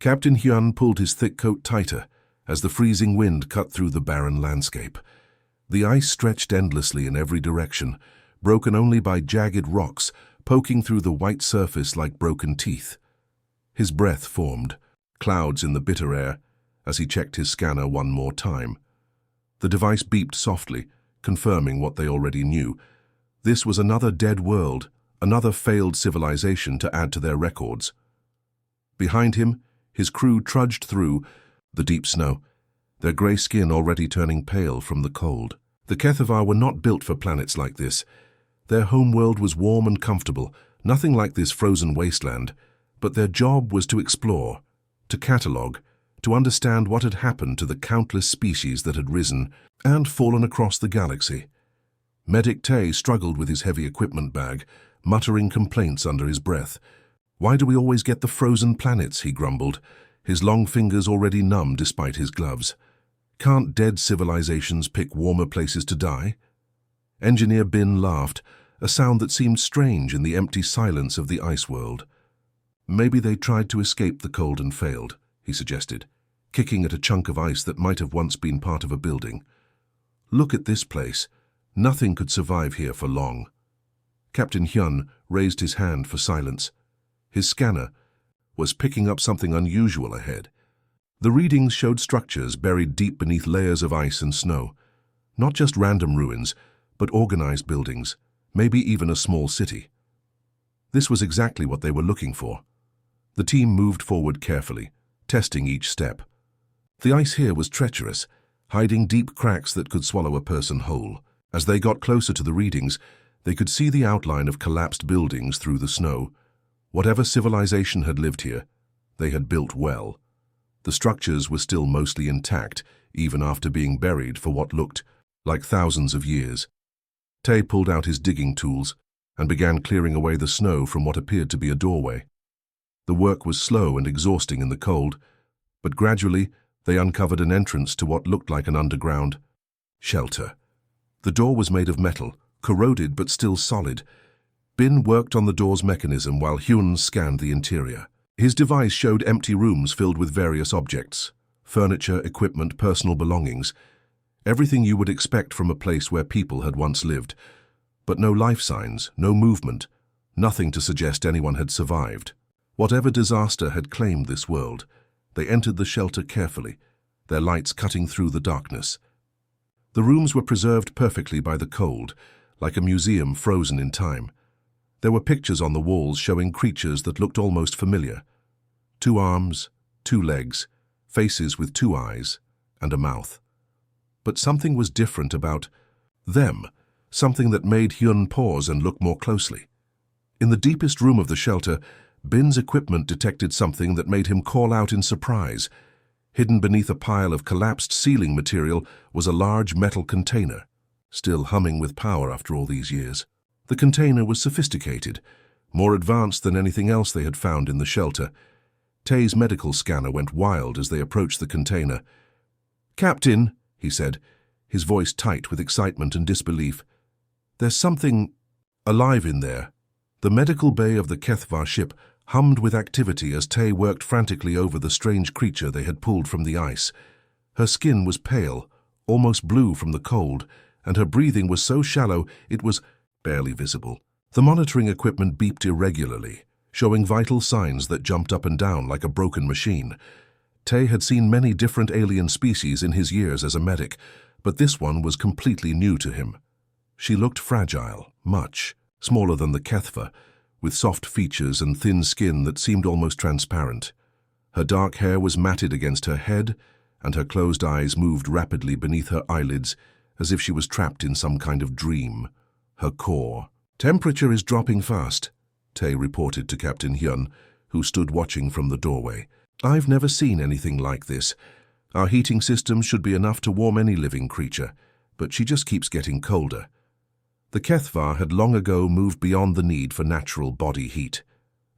Captain Hyun pulled his thick coat tighter as the freezing wind cut through the barren landscape. The ice stretched endlessly in every direction, broken only by jagged rocks poking through the white surface like broken teeth. His breath formed, clouds in the bitter air, as he checked his scanner one more time. The device beeped softly, confirming what they already knew. This was another dead world, another failed civilization to add to their records. Behind him, his crew trudged through the deep snow, their grey skin already turning pale from the cold. The HFY were not built for planets like this. Their homeworld was warm and comfortable, nothing like this frozen wasteland, but their job was to explore, to catalogue, to understand what had happened to the countless species that had risen and fallen across the galaxy. Medic Tay struggled with his heavy equipment bag, muttering complaints under his breath. "Why do we always get the frozen planets?" he grumbled, his long fingers already numb despite his gloves. "Can't dead civilizations pick warmer places to die?" Engineer Bin laughed, a sound that seemed strange in the empty silence of the ice world. "Maybe they tried to escape the cold and failed," he suggested, kicking at a chunk of ice that might have once been part of a building. "Look at this place. Nothing could survive here for long." Captain Hyun raised his hand for silence. His scanner was picking up something unusual ahead. The readings showed structures buried deep beneath layers of ice and snow. Not just random ruins, but organized buildings, maybe even a small city. This was exactly what they were looking for. The team moved forward carefully, testing each step. The ice here was treacherous, hiding deep cracks that could swallow a person whole. As they got closer to the readings, they could see the outline of collapsed buildings through the snow. Whatever civilization had lived here, they had built well. The structures were still mostly intact, even after being buried for what looked like thousands of years. Tay pulled out his digging tools and began clearing away the snow from what appeared to be a doorway. The work was slow and exhausting in the cold, but gradually they uncovered an entrance to what looked like an underground shelter. The door was made of metal, corroded but still solid. Bin worked on the door's mechanism while Hyun scanned the interior. His device showed empty rooms filled with various objects, furniture, equipment, personal belongings, everything you would expect from a place where people had once lived, but no life signs, no movement, nothing to suggest anyone had survived. Whatever disaster had claimed this world, they entered the shelter carefully, their lights cutting through the darkness. The rooms were preserved perfectly by the cold, like a museum frozen in time. There were pictures on the walls showing creatures that looked almost familiar. 2 arms, 2 legs, faces with 2 eyes, and a mouth. But something was different about them, something that made Hyun pause and look more closely. In the deepest room of the shelter, Bin's equipment detected something that made him call out in surprise. Hidden beneath a pile of collapsed ceiling material was a large metal container, still humming with power after all these years. The container was sophisticated, more advanced than anything else they had found in the shelter. Tay's medical scanner went wild as they approached the container. "Captain," he said, his voice tight with excitement and disbelief, "there's something alive in there." The medical bay of the HFY ship hummed with activity as Tay worked frantically over the strange creature they had pulled from the ice. Her skin was pale, almost blue from the cold, and her breathing was so shallow it was barely visible. The monitoring equipment beeped irregularly, showing vital signs that jumped up and down like a broken machine. Tay had seen many different alien species in his years as a medic, but this one was completely new to him. She looked fragile, much smaller than the HFY, with soft features and thin skin that seemed almost transparent. Her dark hair was matted against her head, and her closed eyes moved rapidly beneath her eyelids as if she was trapped in some kind of dream. Her core. "Temperature is dropping fast," Tay reported to Captain Hyun, who stood watching from the doorway. "I've never seen anything like this. Our heating system should be enough to warm any living creature, but she just keeps getting colder." The HFY had long ago moved beyond the need for natural body heat.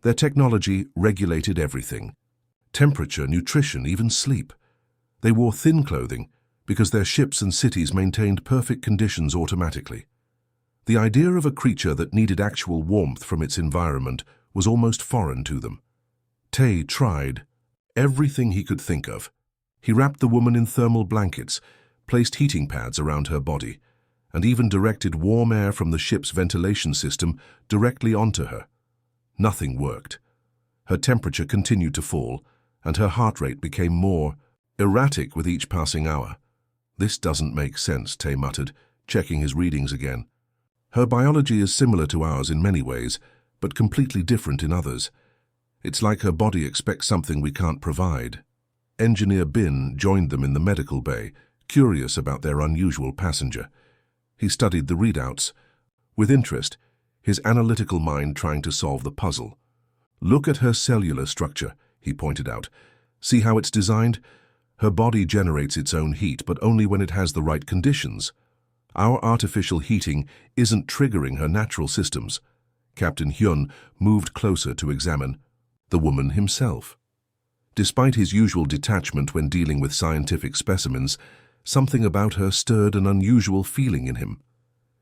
Their technology regulated everything. Temperature, nutrition, even sleep. They wore thin clothing because their ships and cities maintained perfect conditions automatically. The idea of a creature that needed actual warmth from its environment was almost foreign to them. Tay tried Everything he could think of. He wrapped the woman in thermal blankets, placed heating pads around her body, and even directed warm air from the ship's ventilation system directly onto her. Nothing worked. Her temperature continued to fall, and her heart rate became more erratic with each passing hour. "This doesn't make sense," Tay muttered, checking his readings again. "Her biology is similar to ours in many ways, but completely different in others. It's like her body expects something we can't provide." Engineer Bin joined them in the medical bay, curious about their unusual passenger. He studied the readouts with interest, his analytical mind trying to solve the puzzle. "Look at her cellular structure," he pointed out. "See how it's designed? Her body generates its own heat, but only when it has the right conditions. Our artificial heating isn't triggering her natural systems." Captain Hyun moved closer to examine the woman himself. Despite his usual detachment when dealing with scientific specimens, something about her stirred an unusual feeling in him.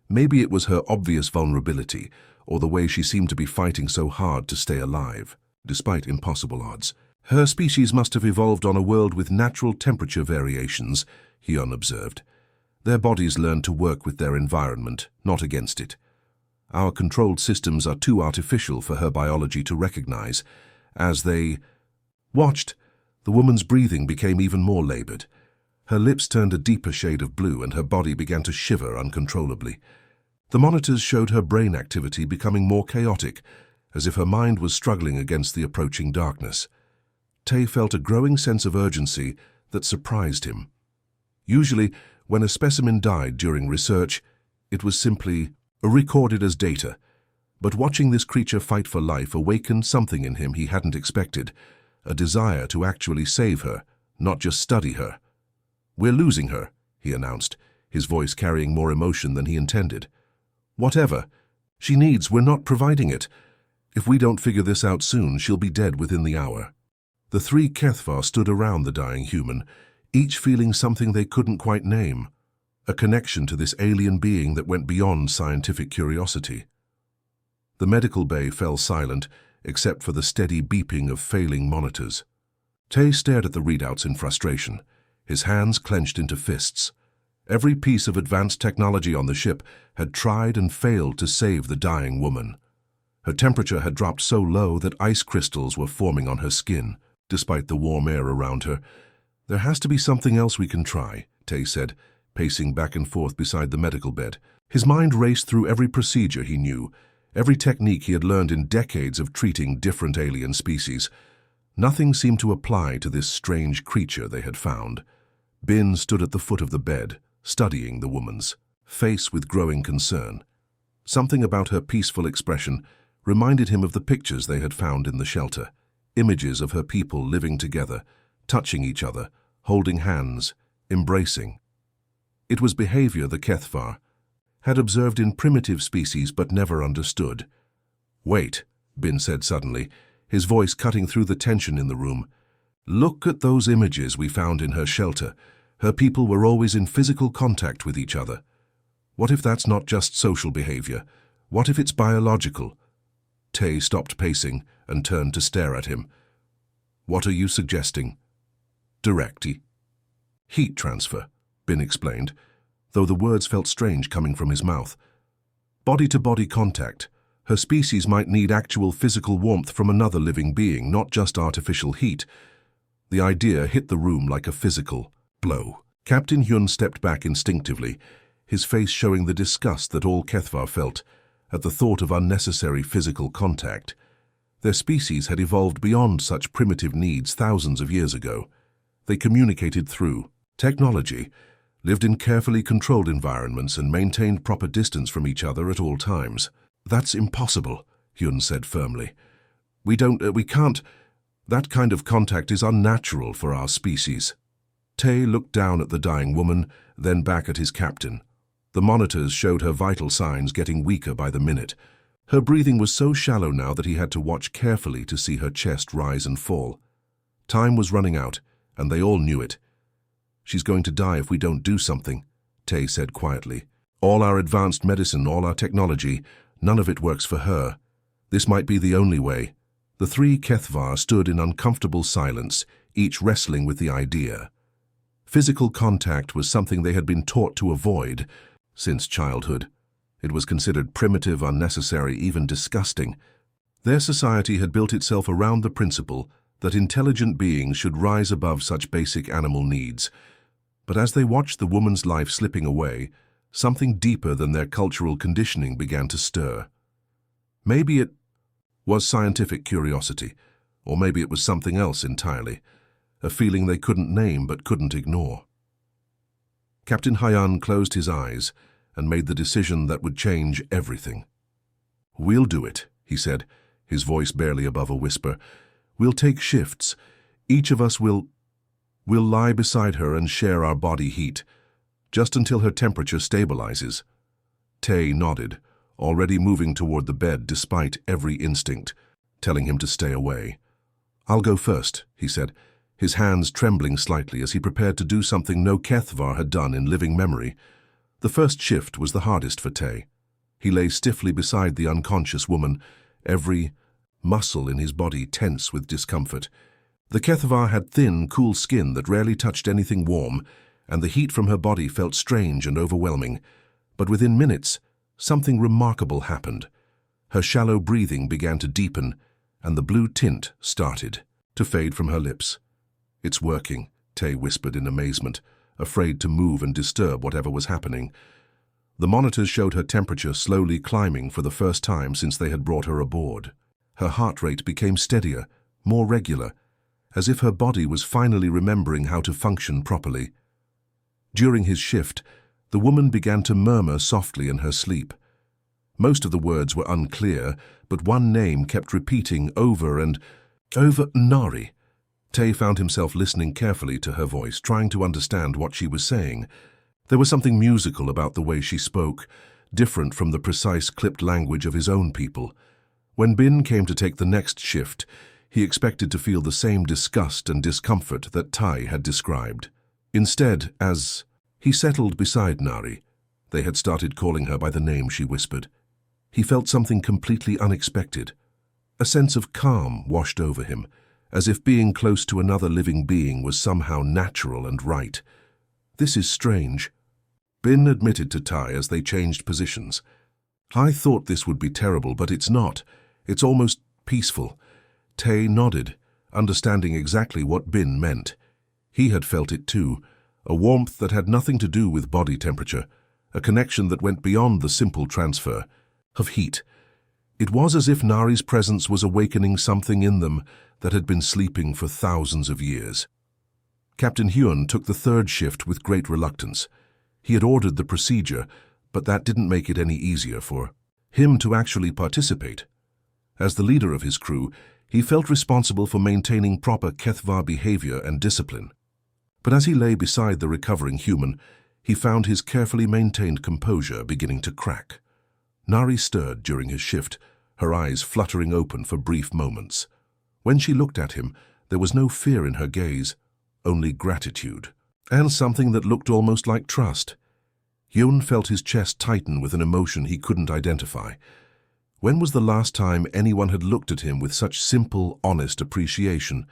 Maybe it was her obvious vulnerability, or the way she seemed to be fighting so hard to stay alive, despite impossible odds. "Her species must have evolved on a world with natural temperature variations," Hyun observed. "Their bodies learned to work with their environment, not against it. Our controlled systems are too artificial for her biology to recognize." As they watched, the woman's breathing became even more labored. Her lips turned a deeper shade of blue and her body began to shiver uncontrollably. The monitors showed her brain activity becoming more chaotic, as if her mind was struggling against the approaching darkness. Tay felt a growing sense of urgency that surprised him. Usually, when a specimen died during research, it was simply recorded as data. But watching this creature fight for life awakened something in him he hadn't expected, a desire to actually save her, not just study her. "We're losing her," he announced, his voice carrying more emotion than he intended. "Whatever she needs, we're not providing it. If we don't figure this out soon, she'll be dead within the hour." The three Kethvar stood around the dying human, each feeling something they couldn't quite name, a connection to this alien being that went beyond scientific curiosity. The medical bay fell silent, except for the steady beeping of failing monitors. Tay stared at the readouts in frustration, his hands clenched into fists. Every piece of advanced technology on the ship had tried and failed to save the dying woman. Her temperature had dropped so low that ice crystals were forming on her skin, despite the warm air around her. "There has to be something else we can try," Tay said, pacing back and forth beside the medical bed. His mind raced through every procedure he knew, every technique he had learned in decades of treating different alien species. Nothing seemed to apply to this strange creature they had found. Bin stood at the foot of the bed, studying the woman's face with growing concern. Something about her peaceful expression reminded him of the pictures they had found in the shelter, images of her people living together, touching each other, holding hands, embracing. It was behavior the Kethvar had observed in primitive species but never understood. "Wait," Bin said suddenly, his voice cutting through the tension in the room. "Look at those images we found in her shelter. Her people were always in physical contact with each other. What if that's not just social behavior? What if it's biological?" Tay stopped pacing and turned to stare at him. "What are you suggesting?" "Direct heat transfer," Bin explained, though the words felt strange coming from his mouth. "Body-to-body contact. Her species might need actual physical warmth from another living being, not just artificial heat." The idea hit the room like a physical blow. Captain Hyun stepped back instinctively, his face showing the disgust that all Kethvar felt at the thought of unnecessary physical contact. Their species had evolved beyond such primitive needs thousands of years ago. They communicated through technology, lived in carefully controlled environments and maintained proper distance from each other at all times. "That's impossible," Hyun said firmly. We can't. That kind of contact is unnatural for our species." Tay looked down at the dying woman, then back at his captain. The monitors showed her vital signs getting weaker by the minute. Her breathing was so shallow now that he had to watch carefully to see her chest rise and fall. Time was running out, and they all knew it. "She's going to die if we don't do something," Tay said quietly. "All our advanced medicine, all our technology, none of it works for her. This might be the only way." The three Kethvar stood in uncomfortable silence, each wrestling with the idea. Physical contact was something they had been taught to avoid since childhood. It was considered primitive, unnecessary, even disgusting. Their society had built itself around the principle that intelligent beings should rise above such basic animal needs. But as they watched the woman's life slipping away, something deeper than their cultural conditioning began to stir. Maybe it was scientific curiosity, or maybe it was something else entirely, a feeling they couldn't name but couldn't ignore. Captain Hyan closed his eyes and made the decision that would change everything. "We'll do it," he said, his voice barely above a whisper. "We'll take shifts. Each of us will lie beside her and share our body heat, just until her temperature stabilizes." Tay nodded, already moving toward the bed despite every instinct telling him to stay away. "I'll go first," he said, his hands trembling slightly as he prepared to do something no Kethvar had done in living memory. The first shift was the hardest for Tay. He lay stiffly beside the unconscious woman, every muscle in his body tense with discomfort. The Kethvar had thin, cool skin that rarely touched anything warm, and the heat from her body felt strange and overwhelming. But within minutes, something remarkable happened. Her shallow breathing began to deepen, and the blue tint started to fade from her lips. "It's working," Tay whispered in amazement, afraid to move and disturb whatever was happening. The monitors showed her temperature slowly climbing for the first time since they had brought her aboard. Her heart rate became steadier, more regular, as if her body was finally remembering how to function properly. During his shift, the woman began to murmur softly in her sleep. Most of the words were unclear, but one name kept repeating over and over: Nari. Tay found himself listening carefully to her voice, trying to understand what she was saying. There was something musical about the way she spoke, different from the precise, clipped language of his own people. When Bin came to take the next shift, he expected to feel the same disgust and discomfort that Tai had described. Instead, as he settled beside Nari, they had started calling her by the name she whispered. He felt something completely unexpected. A sense of calm washed over him, as if being close to another living being was somehow natural and right. "This is strange," Bin admitted to Tai as they changed positions. "I thought this would be terrible, but it's not. It's almost peaceful." Tay nodded, understanding exactly what Bin meant. He had felt it too, a warmth that had nothing to do with body temperature, a connection that went beyond the simple transfer of heat. It was as if Nari's presence was awakening something in them that had been sleeping for thousands of years. Captain Hyun took the third shift with great reluctance. He had ordered the procedure, but that didn't make it any easier for him to actually participate. As the leader of his crew, he felt responsible for maintaining proper Kethvar behavior and discipline. But as he lay beside the recovering human, he found his carefully maintained composure beginning to crack. Nari stirred during his shift, her eyes fluttering open for brief moments. When she looked at him, there was no fear in her gaze, only gratitude, and something that looked almost like trust. Hyun felt his chest tighten with an emotion he couldn't identify. When was the last time anyone had looked at him with such simple, honest appreciation?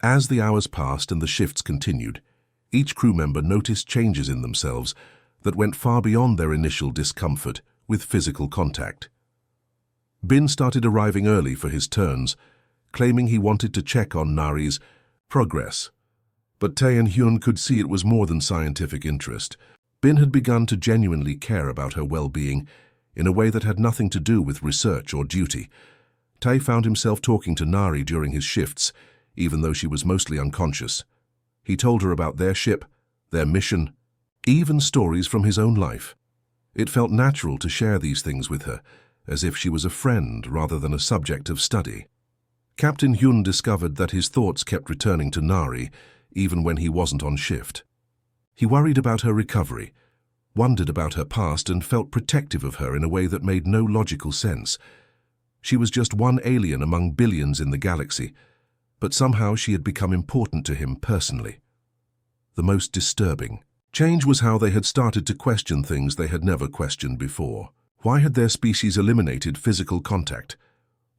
As the hours passed and the shifts continued, each crew member noticed changes in themselves that went far beyond their initial discomfort with physical contact. Bin started arriving early for his turns, claiming he wanted to check on Nari's progress. But Tae and Hyun could see it was more than scientific interest. Bin had begun to genuinely care about her well-being in a way that had nothing to do with research or duty. Tae found himself talking to Nari during his shifts, even though she was mostly unconscious. He told her about their ship, their mission, even stories from his own life. It felt natural to share these things with her, as if she was a friend rather than a subject of study. Captain Hyun discovered that his thoughts kept returning to Nari, even when he wasn't on shift. He worried about her recovery, wondered about her past, and felt protective of her in a way that made no logical sense. She was just one alien among billions in the galaxy, but somehow she had become important to him personally. The most disturbing change was how they had started to question things they had never questioned before. Why had their species eliminated physical contact?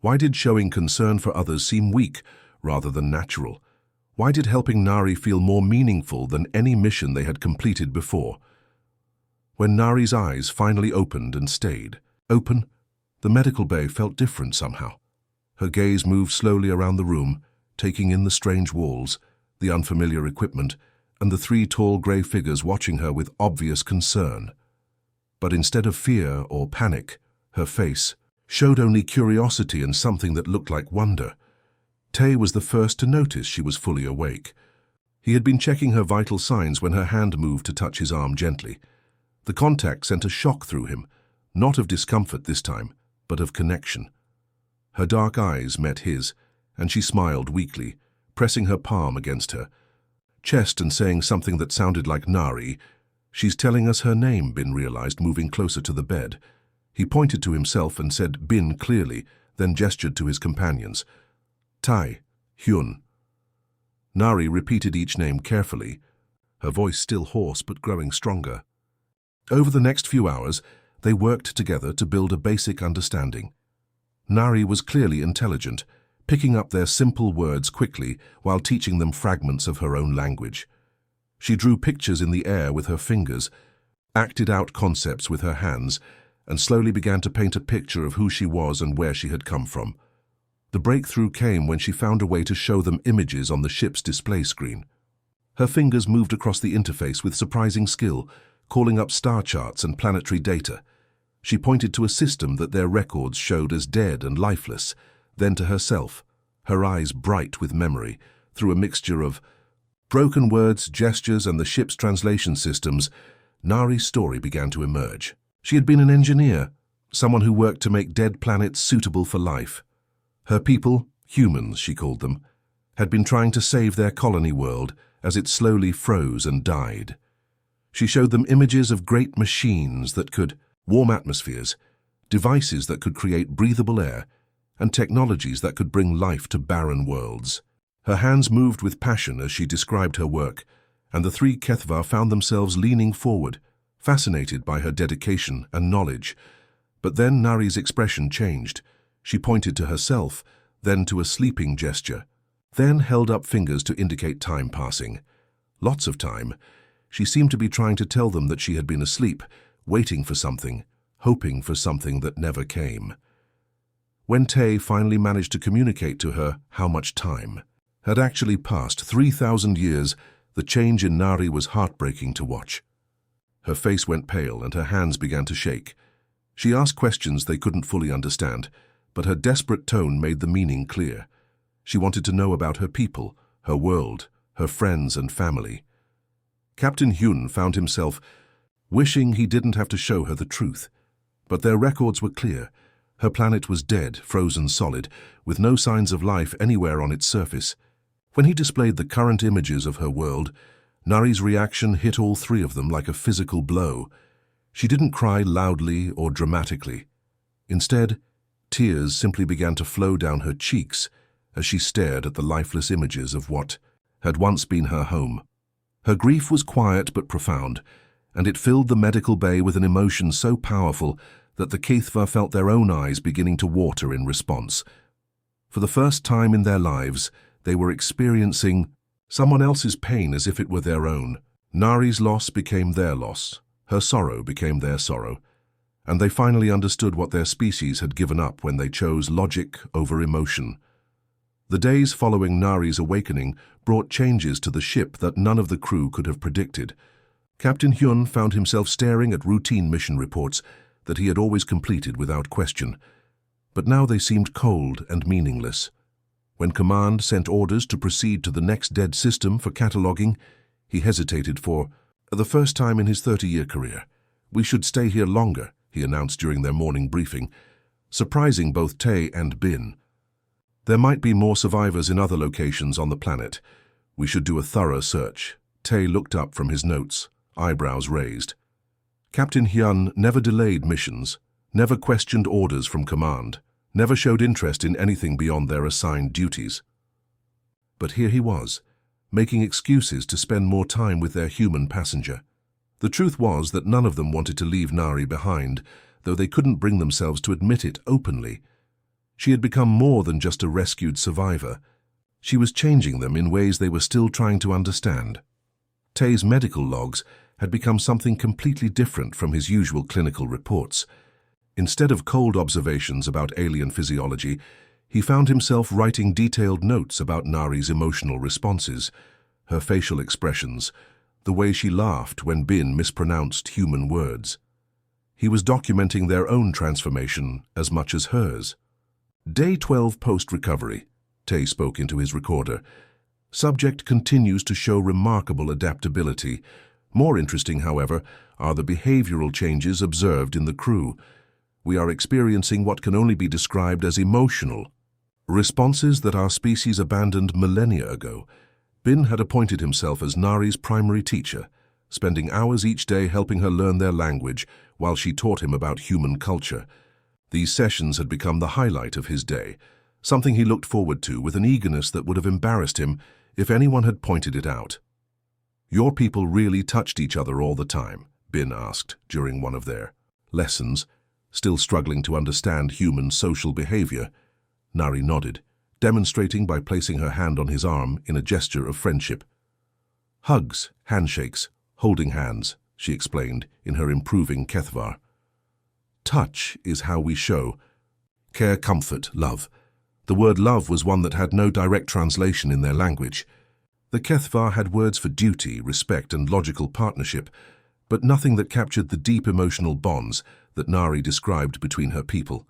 Why did showing concern for others seem weak rather than natural? Why did helping Nari feel more meaningful than any mission they had completed before? When Nari's eyes finally opened and stayed open, the medical bay felt different somehow. Her gaze moved slowly around the room, taking in the strange walls, the unfamiliar equipment, and the three tall grey figures watching her with obvious concern. But instead of fear or panic, her face showed only curiosity and something that looked like wonder. Tay was the first to notice she was fully awake. He had been checking her vital signs when her hand moved to touch his arm gently. The contact sent a shock through him, not of discomfort this time, but of connection. Her dark eyes met his, and she smiled weakly, pressing her palm against her chest and saying something that sounded like Nari. "She's telling us her name," Bin realized, moving closer to the bed. He pointed to himself and said Bin clearly, then gestured to his companions. Tai, Hyun. Nari repeated each name carefully, her voice still hoarse but growing stronger. Over the next few hours, they worked together to build a basic understanding. Nari was clearly intelligent, picking up their simple words quickly while teaching them fragments of her own language. She drew pictures in the air with her fingers, acted out concepts with her hands, and slowly began to paint a picture of who she was and where she had come from. The breakthrough came when she found a way to show them images on the ship's display screen. Her fingers moved across the interface with surprising skill, calling up star charts and planetary data. She pointed to a system that their records showed as dead and lifeless, then to herself, her eyes bright with memory, through a mixture of broken words, gestures, and the ship's translation systems. Nari's story began to emerge. She had been an engineer, someone who worked to make dead planets suitable for life. Her people, humans she called them, had been trying to save their colony world as it slowly froze and died. She showed them images of great machines that could warm atmospheres, devices that could create breathable air, and technologies that could bring life to barren worlds. Her hands moved with passion as she described her work, and the three Kethva found themselves leaning forward, fascinated by her dedication and knowledge. But then Nari's expression changed. She pointed to herself, then to a sleeping gesture, then held up fingers to indicate time passing. Lots of time. She seemed to be trying to tell them that she had been asleep, waiting for something, hoping for something that never came. When Tay finally managed to communicate to her how much time had actually passed, 3,000 years, the change in Nari was heartbreaking to watch. Her face went pale and her hands began to shake. She asked questions they couldn't fully understand, but her desperate tone made the meaning clear. She wanted to know about her people, her world, her friends and family. Captain Hyun found himself wishing he didn't have to show her the truth. But their records were clear. Her planet was dead, frozen solid, with no signs of life anywhere on its surface. When he displayed the current images of her world, Nari's reaction hit all three of them like a physical blow. She didn't cry loudly or dramatically. Instead, tears simply began to flow down her cheeks as she stared at the lifeless images of what had once been her home. Her grief was quiet but profound, and it filled the medical bay with an emotion so powerful that the Kethva felt their own eyes beginning to water in response. For the first time in their lives, they were experiencing someone else's pain as if it were their own. Nari's loss became their loss, her sorrow became their sorrow, and they finally understood what their species had given up when they chose logic over emotion. The days following Nari's awakening brought changes to the ship that none of the crew could have predicted. Captain Hyun found himself staring at routine mission reports that he had always completed without question, but now they seemed cold and meaningless. When Command sent orders to proceed to the next dead system for cataloguing, he hesitated for the first time in his 30-year career. "We should stay here longer," he announced during their morning briefing, surprising both Tay and Bin. "There might be more survivors in other locations on the planet. We should do a thorough search." Tay looked up from his notes, eyebrows raised. Captain Hyun never delayed missions, never questioned orders from Command, never showed interest in anything beyond their assigned duties. But here he was, making excuses to spend more time with their human passenger. The truth was that none of them wanted to leave Nari behind, though they couldn't bring themselves to admit it openly. She had become more than just a rescued survivor. She was changing them in ways they were still trying to understand. Tay's medical logs had become something completely different from his usual clinical reports. Instead of cold observations about alien physiology, he found himself writing detailed notes about Nari's emotional responses, her facial expressions, the way she laughed when Bin mispronounced human words. He was documenting their own transformation as much as hers. Day 12 post-recovery, Tay spoke into his recorder. Subject continues to show remarkable adaptability. More interesting, however, are the behavioral changes observed in the crew. We are experiencing what can only be described as emotional responses that our species abandoned millennia ago. Bin had appointed himself as Nari's primary teacher, spending hours each day helping her learn their language while she taught him about human culture. These sessions had become the highlight of his day, something he looked forward to with an eagerness that would have embarrassed him if anyone had pointed it out. "Your people really touched each other all the time?" Bin asked during one of their lessons, still struggling to understand human social behavior. Nari nodded, demonstrating by placing her hand on his arm in a gesture of friendship. "Hugs, handshakes, holding hands," she explained in her improving Kethvar. "Touch is how we show care, comfort, love." The word love was one that had no direct translation in their language. The Kethvar had words for duty, respect, and logical partnership, but nothing that captured the deep emotional bonds that Nari described between her people.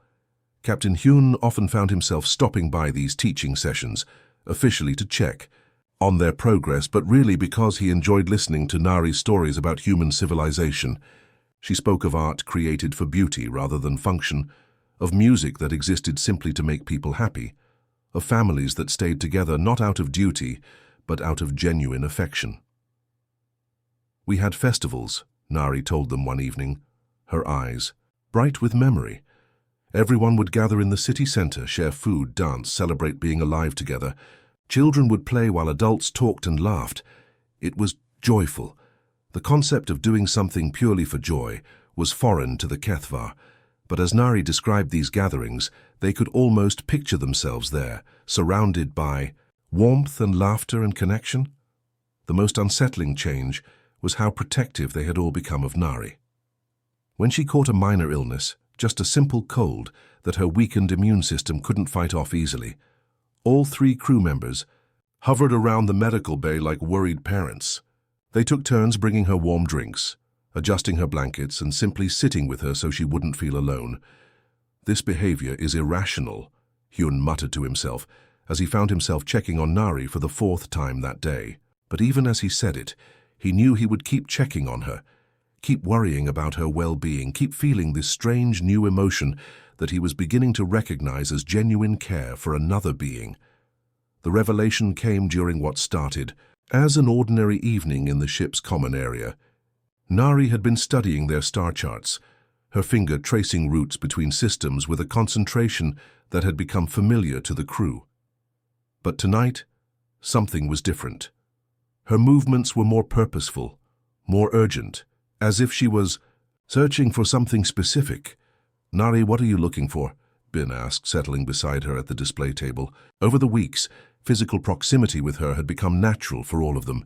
Captain Hyun often found himself stopping by these teaching sessions, officially to check on their progress, but really because he enjoyed listening to Nari's stories about human civilization. She spoke of art created for beauty rather than function, of music that existed simply to make people happy, of families that stayed together not out of duty, but out of genuine affection. "We had festivals," Nari told them one evening, her eyes bright with memory. Everyone would gather in the city center, share food, dance, celebrate being alive together. Children would play while adults talked and laughed. It was joyful. The concept of doing something purely for joy was foreign to the Kethvar, but as Nari described these gatherings, they could almost picture themselves there, surrounded by warmth and laughter and connection. The most unsettling change was how protective they had all become of Nari. When she caught a minor illness, just a simple cold that her weakened immune system couldn't fight off easily, all 3 crew members hovered around the medical bay like worried parents. They took turns bringing her warm drinks, adjusting her blankets, and simply sitting with her so she wouldn't feel alone. "This behavior is irrational," Hyun muttered to himself as he found himself checking on Nari for the 4th time that day. But even as he said it, he knew he would keep checking on her, keep worrying about her well-being, keep feeling this strange new emotion that he was beginning to recognize as genuine care for another being. The revelation came during what started as an ordinary evening in the ship's common area. Nari had been studying their star charts, her finger tracing routes between systems with a concentration that had become familiar to the crew. But tonight, something was different. Her movements were more purposeful, more urgent, as if she was searching for something specific. "Nari, what are you looking for?" Bin asked, settling beside her at the display table. Over the weeks, physical proximity with her had become natural for all of them,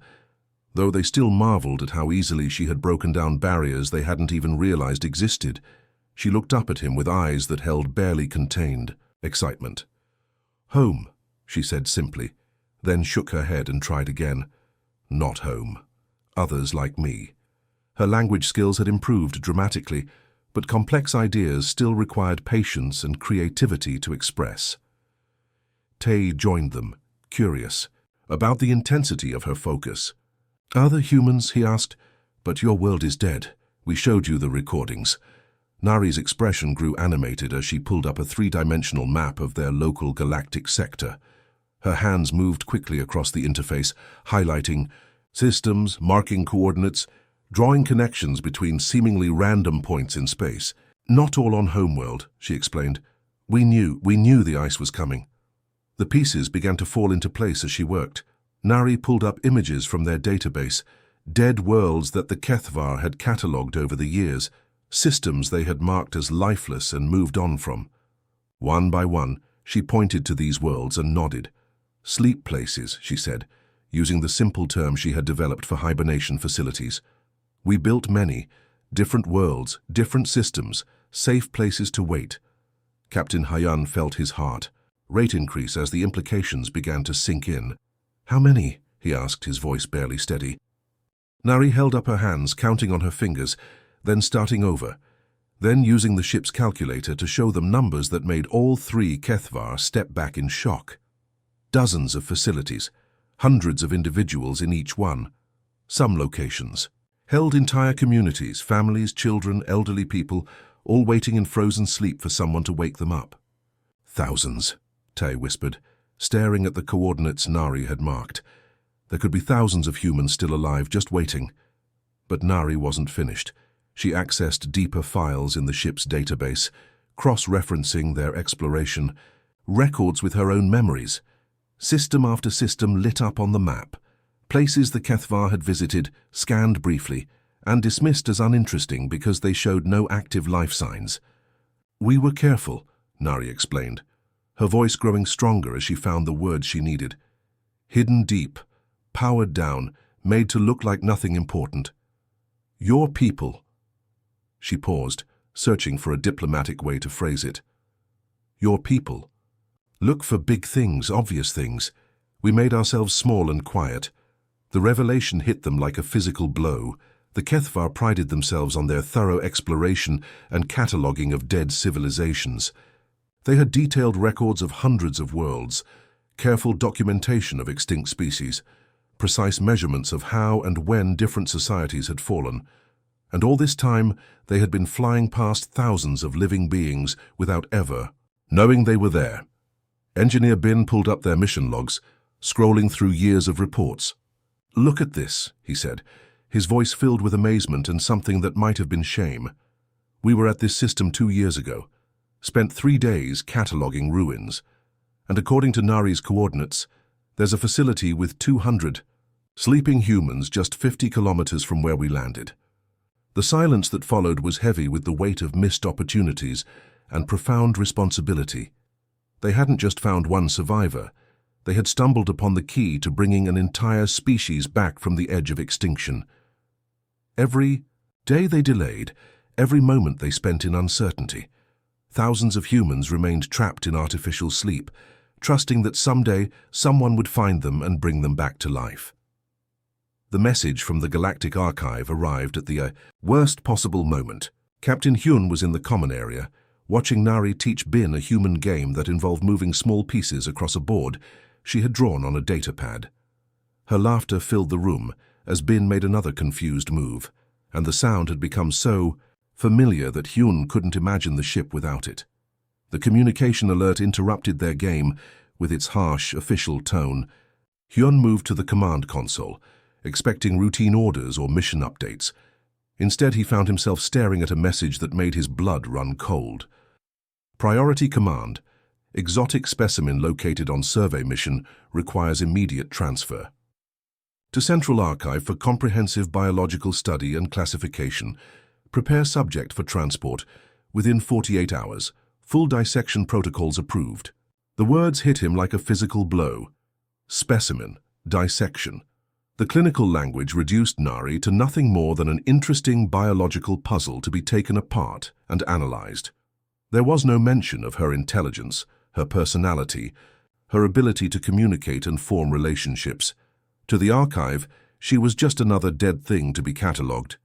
though they still marveled at how easily she had broken down barriers they hadn't even realized existed. She looked up at him with eyes that held barely contained excitement. "Home," she said simply, then shook her head and tried again. "Not home. Others like me." Her language skills had improved dramatically, but complex ideas still required patience and creativity to express. Tay joined them, curious about the intensity of her focus. "Other humans?" he asked. "But your world is dead. We showed you the recordings." Nari's expression grew animated as she pulled up a 3-dimensional map of their local galactic sector. Her hands moved quickly across the interface, highlighting systems, marking coordinates, drawing connections between seemingly random points in space. "Not all on Homeworld," she explained. We knew the ice was coming." The pieces began to fall into place as she worked. Nari pulled up images from their database, dead worlds that the Kethvar had catalogued over the years, systems they had marked as lifeless and moved on from. One by one, she pointed to these worlds and nodded. Sleep places, she said, using the simple term she had developed for hibernation facilities. We built many, different worlds, different systems, safe places to wait. Captain Hyun felt his heart rate increase as the implications began to sink in. How many? He asked, his voice barely steady. Nari held up her hands, counting on her fingers, then starting over, then using the ship's calculator to show them numbers that made all 3 Kethvar step back in shock. Dozens of facilities, hundreds of individuals in each one. Some locations held entire communities, families, children, elderly people, all waiting in frozen sleep for someone to wake them up. Thousands, Tay whispered, staring at the coordinates Nari had marked. There could be thousands of humans still alive, just waiting. But Nari wasn't finished. She accessed deeper files in the ship's database, cross-referencing their exploration, records with her own memories. System after system lit up on the map. Places the Kethvar had visited, scanned briefly, and dismissed as uninteresting because they showed no active life signs. We were careful, Nari explained, her voice growing stronger as she found the words she needed. Hidden deep, powered down, made to look like nothing important. Your people. She paused, searching for a diplomatic way to phrase it. Your people. Look for big things, obvious things. We made ourselves small and quiet. The revelation hit them like a physical blow. The Kethvar prided themselves on their thorough exploration and cataloguing of dead civilizations. They had detailed records of hundreds of worlds, careful documentation of extinct species, precise measurements of how and when different societies had fallen. And all this time, they had been flying past thousands of living beings without ever knowing they were there. Engineer Bin pulled up their mission logs, scrolling through years of reports. Look at this, he said, his voice filled with amazement and something that might have been shame. We were at this system 2 years ago, spent 3 days cataloguing ruins, and according to Nari's coordinates, there's a facility with 200 sleeping humans just 50 kilometers from where we landed. The silence that followed was heavy with the weight of missed opportunities and profound responsibility. They hadn't just found one survivor. They had stumbled upon the key to bringing an entire species back from the edge of extinction. Every day they delayed, every moment they spent in uncertainty. Thousands of humans remained trapped in artificial sleep, trusting that someday someone would find them and bring them back to life. The message from the Galactic Archive arrived at the worst possible moment. Captain Hyun was in the common area, watching Nari teach Bin a human game that involved moving small pieces across a board she had drawn on a data pad. Her laughter filled the room as Bin made another confused move, and the sound had become so familiar that Hyun couldn't imagine the ship without it. The communication alert interrupted their game with its harsh, official tone. Hyun moved to the command console, expecting routine orders or mission updates. Instead, he found himself staring at a message that made his blood run cold. Priority command. Exotic specimen located on survey mission requires immediate transfer. To Central Archive for comprehensive biological study and classification. Prepare subject for transport within 48 hours. Full dissection protocols approved. The words hit him like a physical blow. Specimen, dissection. The clinical language reduced Nari to nothing more than an interesting biological puzzle to be taken apart and analyzed. There was no mention of her intelligence, her personality, her ability to communicate and form relationships. To the archive, she was just another dead thing to be catalogued.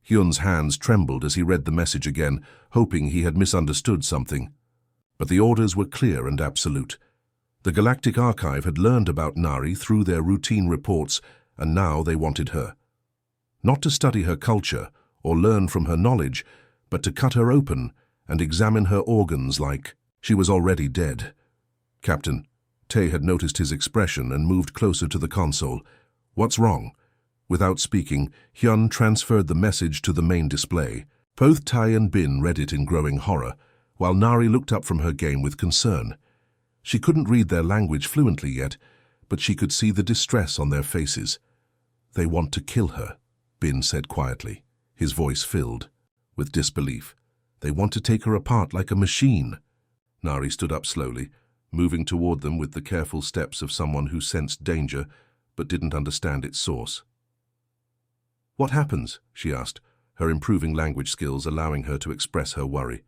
Hyun's hands trembled as he read the message again, hoping he had misunderstood something. But the orders were clear and absolute. The Galactic Archive had learned about Nari through their routine reports, and now they wanted her. Not to study her culture or learn from her knowledge, but to cut her open and examine her organs like she was already dead. Captain, Tay had noticed his expression and moved closer to the console. What's wrong? Without speaking, Hyun transferred the message to the main display. Both Tay and Bin read it in growing horror, while Nari looked up from her game with concern. She couldn't read their language fluently yet, but she could see the distress on their faces. They want to kill her, Bin said quietly, his voice filled with disbelief. They want to take her apart like a machine. Nari stood up slowly, moving toward them with the careful steps of someone who sensed danger but didn't understand its source. "What happens?" she asked, her improving language skills allowing her to express her worry.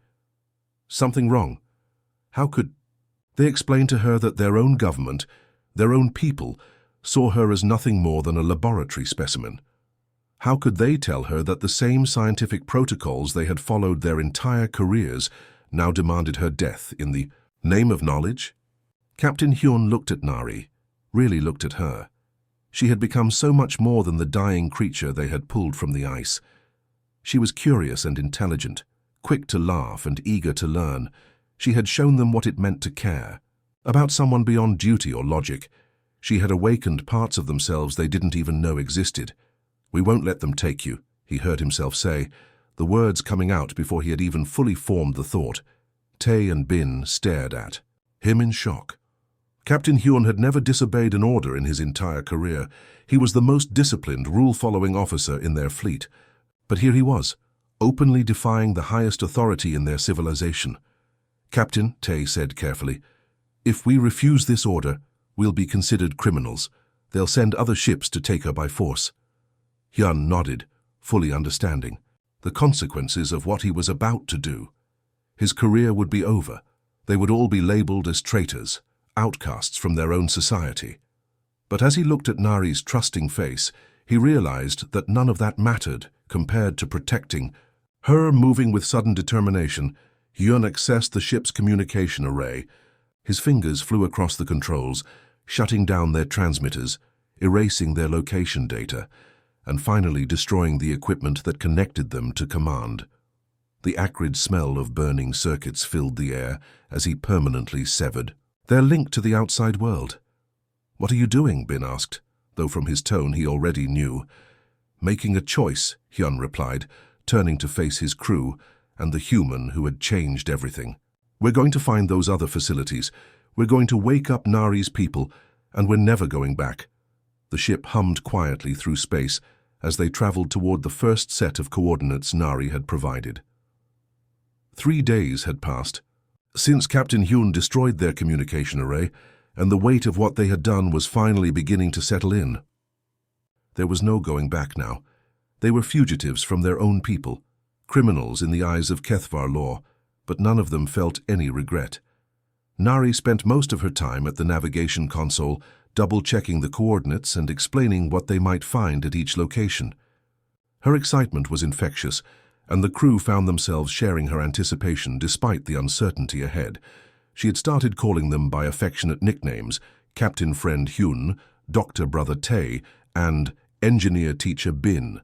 "Something wrong. How could—" They explained to her that their own government, their own people, saw her as nothing more than a laboratory specimen. How could they tell her that the same scientific protocols they had followed their entire careers now demanded her death in the name of knowledge? Captain Hyun looked at Nari, really looked at her. She had become so much more than the dying creature they had pulled from the ice. She was curious and intelligent, quick to laugh and eager to learn. She had shown them what it meant to care. About someone beyond duty or logic. She had awakened parts of themselves they didn't even know existed. "We won't let them take you," he heard himself say, the words coming out before he had even fully formed the thought. Tae and Bin stared at him in shock. Captain Hyun had never disobeyed an order in his entire career. He was the most disciplined, rule-following officer in their fleet. But here he was, openly defying the highest authority in their civilization. "Captain," Tae said carefully, "if we refuse this order, we'll be considered criminals. They'll send other ships to take her by force." Hyun nodded, fully understanding the consequences of what he was about to do. His career would be over. They would all be labeled as traitors, outcasts from their own society. But as he looked at Nari's trusting face, he realized that none of that mattered compared to protecting her. Moving with sudden determination, Hyun accessed the ship's communication array. His fingers flew across the controls, shutting down their transmitters, erasing their location data, and finally destroying the equipment that connected them to command. The acrid smell of burning circuits filled the air as he permanently severed their link to the outside world. "What are you doing?" Bin asked, though from his tone he already knew. "Making a choice," Hyun replied, turning to face his crew and the human who had changed everything. "We're going to find those other facilities. We're going to wake up Nari's people, and we're never going back." The ship hummed quietly through space as they traveled toward the first set of coordinates Nari had provided. 3 days had passed since Captain Hyun destroyed their communication array, and the weight of what they had done was finally beginning to settle in. There was no going back now. They were fugitives from their own people, criminals in the eyes of Kethvar law, but none of them felt any regret. Nari spent most of her time at the navigation console, double-checking the coordinates and explaining what they might find at each location. Her excitement was infectious, and the crew found themselves sharing her anticipation despite the uncertainty ahead. She had started calling them by affectionate nicknames: Captain Friend Hyun, Doctor Brother Tae, and Engineer Teacher Bin.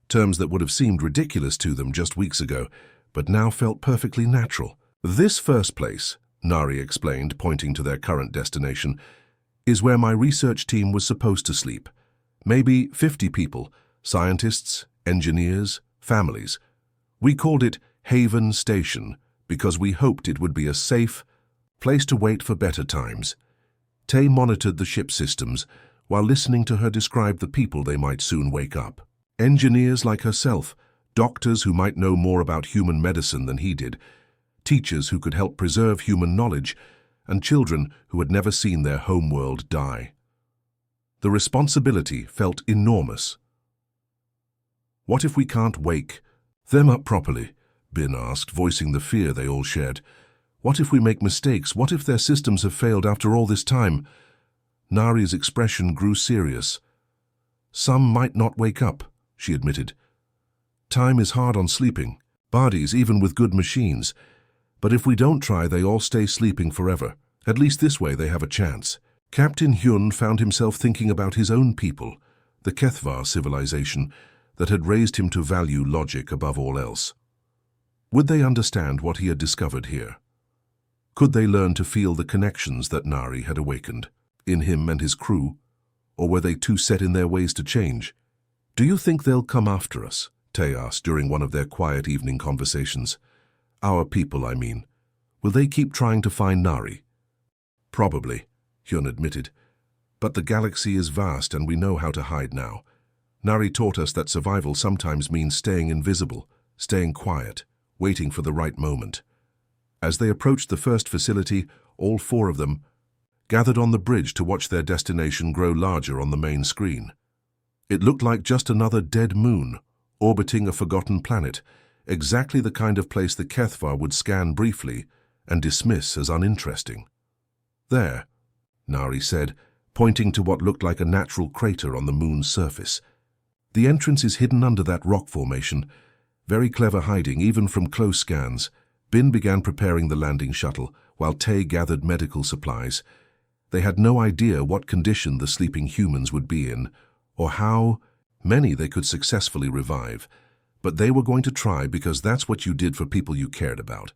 Terms that would have seemed ridiculous to them just weeks ago, but now felt perfectly natural. "This first place," Nari explained, pointing to their current destination, "is where my research team was supposed to sleep. Maybe 50 people, scientists, engineers, families. We called it Haven Station because we hoped it would be a safe place to wait for better times." Tae monitored the ship systems while listening to her describe the people they might soon wake up. Engineers like herself, doctors who might know more about human medicine than he did, teachers who could help preserve human knowledge, and children who had never seen their homeworld die. The responsibility felt enormous. "What if we can't wake them up properly?" Bin asked, voicing the fear they all shared. "What if we make mistakes? What if their systems have failed after all this time?" Nari's expression grew serious. "Some might not wake up," she admitted. "Time is hard on sleeping bodies, even with good machines. But if we don't try, they all stay sleeping forever. At least this way they have a chance." Captain Hyun found himself thinking about his own people, the Kethvar civilization, that had raised him to value logic above all else. Would they understand what he had discovered here? Could they learn to feel the connections that Nari had awakened in him and his crew? Or were they too set in their ways to change? "Do you think they'll come after us?" Tae asked during one of their quiet evening conversations. "Our people, I mean. Will they keep trying to find Nari?" "Probably," Hyun admitted. "But the galaxy is vast and we know how to hide now. Nari taught us that survival sometimes means staying invisible, staying quiet, waiting for the right moment." As they approached the first facility, all four of them, gathered on the bridge to watch their destination grow larger on the main screen. It looked like just another dead moon, orbiting a forgotten planet, exactly the kind of place the HFY would scan briefly and dismiss as uninteresting. "There," Nari said, pointing to what looked like a natural crater on the moon's surface. "The entrance is hidden under that rock formation. Very clever hiding, even from close scans." Bin began preparing the landing shuttle, while Tay gathered medical supplies. They had no idea what condition the sleeping humans would be in, or how many they could successfully revive, but they were going to try because that's what you did for people you cared about.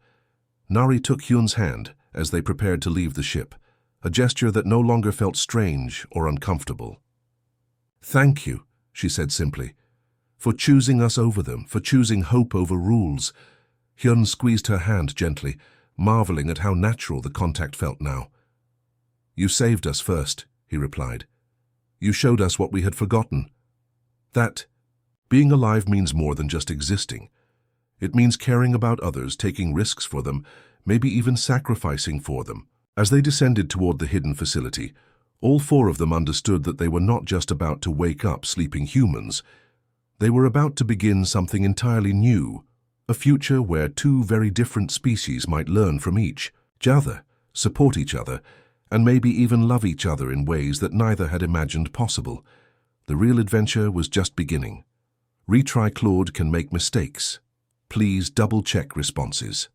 Nari took Hyun's hand as they prepared to leave the ship, a gesture that no longer felt strange or uncomfortable. "Thank you," she said simply, "for choosing us over them, for choosing hope over rules." Hyun squeezed her hand gently, marveling at how natural the contact felt now. "You saved us first," he replied. "You showed us what we had forgotten. That being alive means more than just existing. It means caring about others, taking risks for them, maybe even sacrificing for them." As they descended toward the hidden facility, all four of them understood that they were not just about to wake up sleeping humans. They were about to begin something entirely new, a future where two very different species might learn from each other, support each other, and maybe even love each other in ways that neither had imagined possible. The real adventure was just beginning. Retry Claude can make mistakes. Please double-check responses.